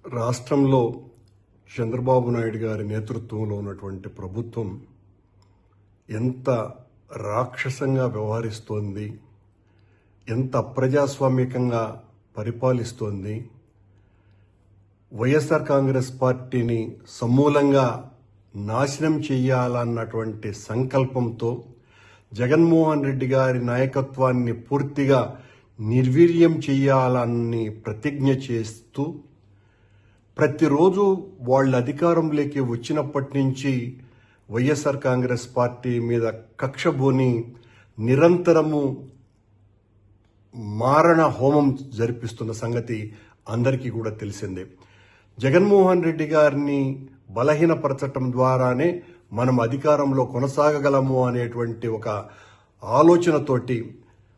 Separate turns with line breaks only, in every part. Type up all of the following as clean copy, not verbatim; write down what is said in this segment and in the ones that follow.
రాష్ట్రంలో చంద్రబాబు నాయుడు గారి నేతృత్వంలో ఉన్నటువంటి ప్రభుత్వం ఎంత రాక్షసంగా వ్యవహరిస్తోంది, ఎంత అప్రజాస్వామికంగా పరిపాలిస్తోంది, వైఎస్ఆర్ కాంగ్రెస్ పార్టీని సమూలంగా నాశనం చేయాలన్నటువంటి సంకల్పంతో జగన్మోహన్ రెడ్డి గారి నాయకత్వాన్ని పూర్తిగా నిర్వీర్యం చేయాలని ప్రతిజ్ఞ చేస్తూ ప్రతిరోజు వాళ్ళ అధికారంలోకి వచ్చినప్పటి నుంచి వైఎస్ఆర్ కాంగ్రెస్ పార్టీ మీద కక్షబోని నిరంతరము మారణ హోమం జరిపిస్తున్న సంగతి అందరికీ కూడా తెలిసిందే. జగన్మోహన్ రెడ్డి గారిని బలహీనపరచటం ద్వారానే మనం అధికారంలో కొనసాగగలము అనేటువంటి ఒక ఆలోచనతోటి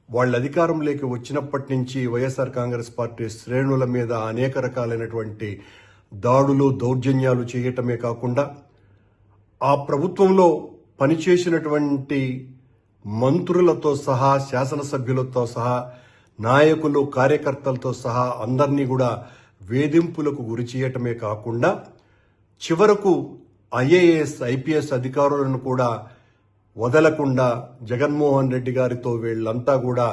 వాళ్ళ అధికారంలోకి వచ్చినప్పటి నుంచి వైఎస్ఆర్ కాంగ్రెస్ పార్టీ శ్రేణుల మీద అనేక రకాలైనటువంటి దాడులు దౌర్జన్యాలు చేయటమే కాకుండా ఆ ప్రభుత్వంలో పనిచేసినటువంటి మంత్రులతో సహా శాసనసభ్యులతో సహా నాయకులు కార్యకర్తలతో సహా అందరినీ కూడా వేధింపులకు గురి చేయటమే కాకుండా చివరకు ఐఏఎస్ ఐపీఎస్ అధికారులను కూడా వదలకుండా జగన్మోహన్ రెడ్డి గారితో వీళ్ళంతా కూడా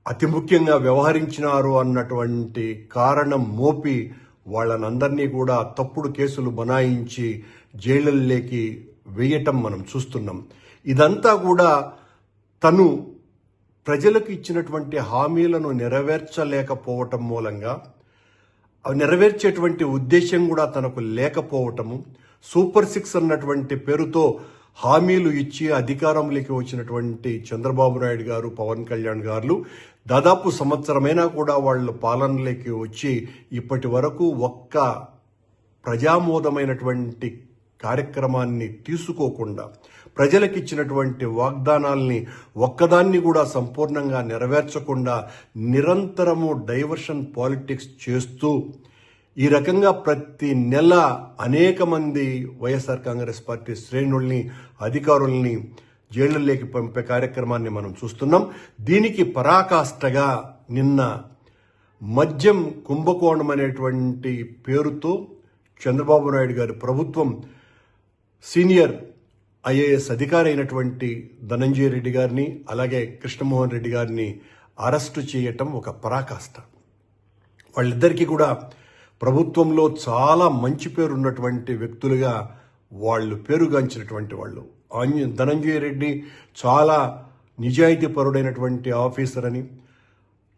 అతి ముఖ్యంగా వ్యవహరించినారు అన్నటువంటి కారణం మోపి వాళ్ళనందరినీ కూడా తప్పుడు కేసులు బనాయించి జైళ్ళల్లోకి వేయటం మనం చూస్తున్నాం. ఇదంతా కూడా తను ప్రజలకు ఇచ్చినటువంటి హామీలను నెరవేర్చలేకపోవటం మూలంగా అవి నెరవేర్చేటువంటి ఉద్దేశం కూడా తనకు లేకపోవటము, సూపర్ 6 అన్నటువంటి పేరుతో హామీలు ఇచ్చి అధికారంలోకి వచ్చినటువంటి చంద్రబాబు నాయుడు గారు, పవన్ కళ్యాణ్ గారు దాదాపు సంవత్సరమైనా కూడా వాళ్ళ పాలనలోకి వచ్చి ఇప్పటి వరకు ఒక్క ప్రజామోదమైనటువంటి కార్యక్రమాన్ని తీసుకోకుండా ప్రజలకు ఇచ్చినటువంటి వాగ్దానాల్ని ఒక్కదాన్ని కూడా సంపూర్ణంగా నెరవేర్చకుండా నిరంతరము డైవర్షన్ పాలిటిక్స్ చేస్తూ ఈ రకంగా ప్రతి నెల అనేక మంది వైఎస్ఆర్ కాంగ్రెస్ పార్టీ శ్రేణుల్ని అధికారుల్ని జైళ్లలోకి పంపే కార్యక్రమాన్ని మనం చూస్తున్నాం. దీనికి పరాకాష్ఠగా నిన్న మద్యం కుంభకోణం అనేటువంటి పేరుతో చంద్రబాబు నాయుడు గారి ప్రభుత్వం సీనియర్ ఐఏఎస్ అధికారి అయినటువంటి ధనంజయ రెడ్డి గారిని అలాగే కృష్ణమోహన్ రెడ్డి గారిని అరెస్టు చేయటం ఒక పరాకాష్ఠ. వాళ్ళిద్దరికీ కూడా ప్రభుత్వంలో చాలా మంచి పేరు ఉన్నటువంటి వ్యక్తులుగా వాళ్ళు పేరుగాంచినటువంటి వాళ్ళు. ధనంజయ రెడ్డి చాలా నిజాయితీ పరుడైనటువంటి ఆఫీసర్ అని,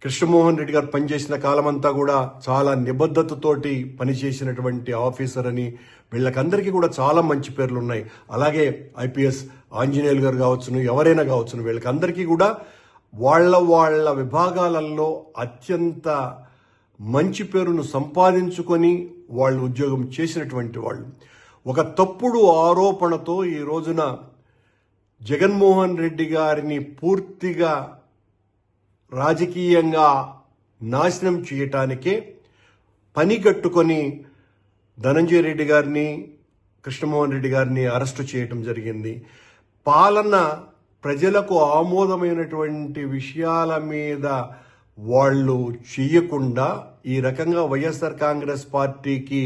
కృష్ణమోహన్ రెడ్డి గారు పనిచేసిన కాలమంతా కూడా చాలా నిబద్ధతతోటి పనిచేసినటువంటి ఆఫీసర్ అని వీళ్ళకందరికీ కూడా చాలా మంచి పేర్లు ఉన్నాయి. అలాగే ఐపీఎస్ ఆంజనేయులు గారు కావచ్చును, ఎవరైనా కావచ్చును, వీళ్ళకందరికీ కూడా వాళ్ళ విభాగాలలో అత్యంత మంచి పేరును సంపాదించుకొని వాళ్ళు ఉద్యోగం చేసినటువంటి వాళ్ళు. ఒక తప్పుడు ఆరోపణతో ఈ రోజున జగన్మోహన్ రెడ్డి గారిని పూర్తిగా రాజకీయంగా నాశనం చేయటానికే పని కట్టుకొని ధనంజయ రెడ్డి గారిని కృష్ణమోహన్ రెడ్డి గారిని అరెస్టు చేయటం జరిగింది. పాలన ప్రజలకు ఆమోదమైనటువంటి విషయాల మీద వాళ్ళు చెయ్యకుండా ఈ రకంగా వైఎస్ఆర్ కాంగ్రెస్ పార్టీకి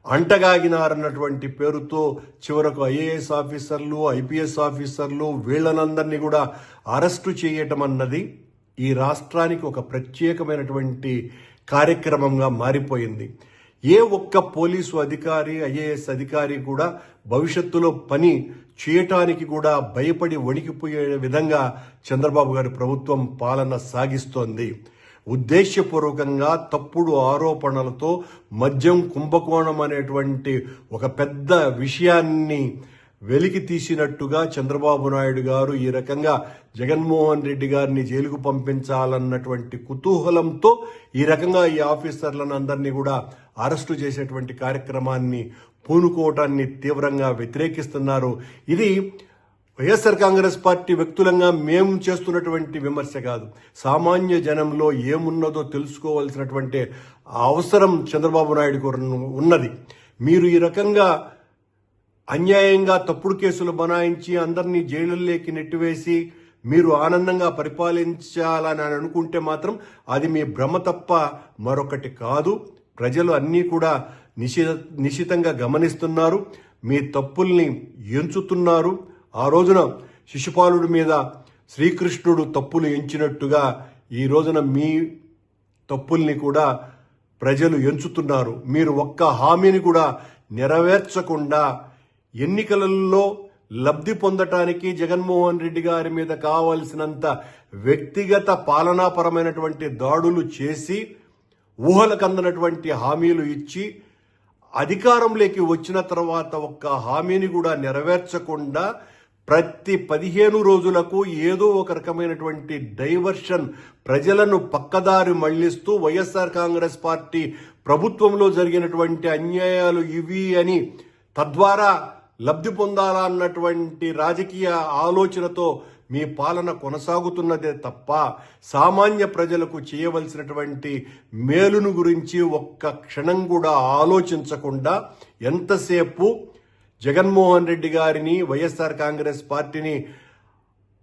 అంటగాగినారన్నటువంటి పేరుతో చివరకు ఐఏఎస్ ఆఫీసర్లు ఐపీఎస్ ఆఫీసర్లు వీళ్ళనందరినీ కూడా అరెస్టు చేయటం అన్నది ఈ రాష్ట్రానికి ఒక ప్రత్యేకమైనటువంటి కార్యక్రమంగా మారిపోయింది. ఏ ఒక్క పోలీసు అధికారి ఐఏఎస్ అధికారి కూడా భవిష్యత్తులో పని చేయటానికి కూడా భయపడి వణికిపోయే విధంగా చంద్రబాబు గారి ప్రభుత్వం పాలన సాగిస్తోంది. ఉద్దేశపూర్వకంగా తప్పుడు ఆరోపణలతో మద్యం కుంభకోణం అనేటువంటి ఒక పెద్ద విషయాన్ని వెలికి తీసినట్టుగా చంద్రబాబు నాయుడు గారు ఈ రకంగా జగన్మోహన్ రెడ్డి గారిని జైలుకు పంపించాలన్నటువంటి కుతూహలంతో ఈ రకంగా ఈ ఆఫీసర్లను అందరినీ కూడా అరెస్టు చేసేటువంటి కార్యక్రమాన్ని పూనుకోవటాన్ని తీవ్రంగా వ్యతిరేకిస్తున్నారు. ఇది వైఎస్ఆర్ కాంగ్రెస్ పార్టీ వ్యక్తులంగా మేము చేస్తున్నటువంటి విమర్శ కాదు. సామాన్య జనంలో ఏమున్నదో తెలుసుకోవాల్సినటువంటి అవసరం చంద్రబాబు నాయుడు ఉన్నది. మీరు ఈ రకంగా అన్యాయంగా తప్పుడు కేసులు బనాయించి అందరినీ జైలుల్లోకి నెట్టివేసి మీరు ఆనందంగా పరిపాలించాలని అనుకుంటే మాత్రం అది మీ భ్రమ తప్ప మరొకటి కాదు. ప్రజలు అన్నీ కూడా నిశితంగా గమనిస్తున్నారు. మీ తప్పుల్ని ఎంచుతున్నారు. ఆ రోజున శిశుపాలుడి మీద శ్రీకృష్ణుడు తప్పులు ఎంచినట్టుగా ఈ రోజున మీ తప్పుల్ని కూడా ప్రజలు ఎంచుతున్నారు. మీరు ఒక్క హామీని కూడా నెరవేర్చకుండా ఎన్నికలలో లబ్ధి పొందటానికి జగన్మోహన్ రెడ్డి గారి మీద కావలసినంత వ్యక్తిగత పాలనాపరమైనటువంటి దాడులు చేసి ఊహలకందనటువంటి హామీలు ఇచ్చి అధికారంలోకి వచ్చిన తర్వాత ఒక్క హామీని కూడా నెరవేర్చకుండా ప్రతి 15 రోజులకు ఏదో ఒక రకమైనటువంటి డైవర్షన్, ప్రజలను పక్కదారి మళ్లిస్తూ వైఎస్ఆర్ కాంగ్రెస్ పార్టీ ప్రభుత్వంలో జరిగినటువంటి అన్యాయాలు ఇవి అని తద్వారా లబ్ధి పొందాలా అన్నటువంటి రాజకీయ ఆలోచనతో మీ పాలన కొనసాగుతున్నదే తప్ప సామాన్య ప్రజలకు చేయవలసినటువంటి మేలును గురించి ఒక్క క్షణం కూడా ఆలోచించకుండా ఎంతసేపు జగన్మోహన్ రెడ్డి గారిని, వైఎస్ఆర్ కాంగ్రెస్ పార్టీని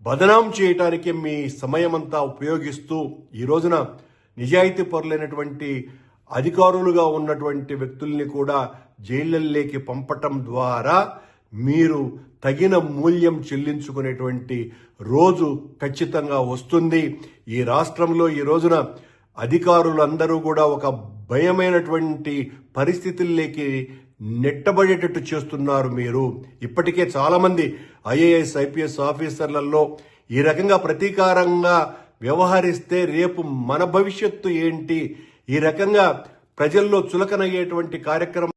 బదనాం చేయటానికి మీ సమయమంతా ఉపయోగిస్తూ ఈ రోజున నిజాయితీ పరులైనటువంటి అధికారులుగా ఉన్నటువంటి వ్యక్తుల్ని కూడా జైళ్లలోకి పంపటం ద్వారా మీరు తగిన మూల్యం చెల్లించుకునేటువంటి రోజు ఖచ్చితంగా వస్తుంది. ఈ రాష్ట్రంలో ఈ రోజున అధికారులందరూ కూడా ఒక భయమైనటువంటి పరిస్థితుల్లోకి నెట్టబడేటట్టు చేస్తున్నారు. మీరు ఇప్పటికే చాలా మంది ఐఏఎస్, ఐపీఎస్ ఆఫీసర్లలో ఈ రకంగా ప్రతీకారంగా వ్యవహరిస్తే రేపు మన భవిష్యత్తు ఏంటి, ఈ రకంగా ప్రజల్లో చులకనయ్యేటువంటి కార్యక్రమం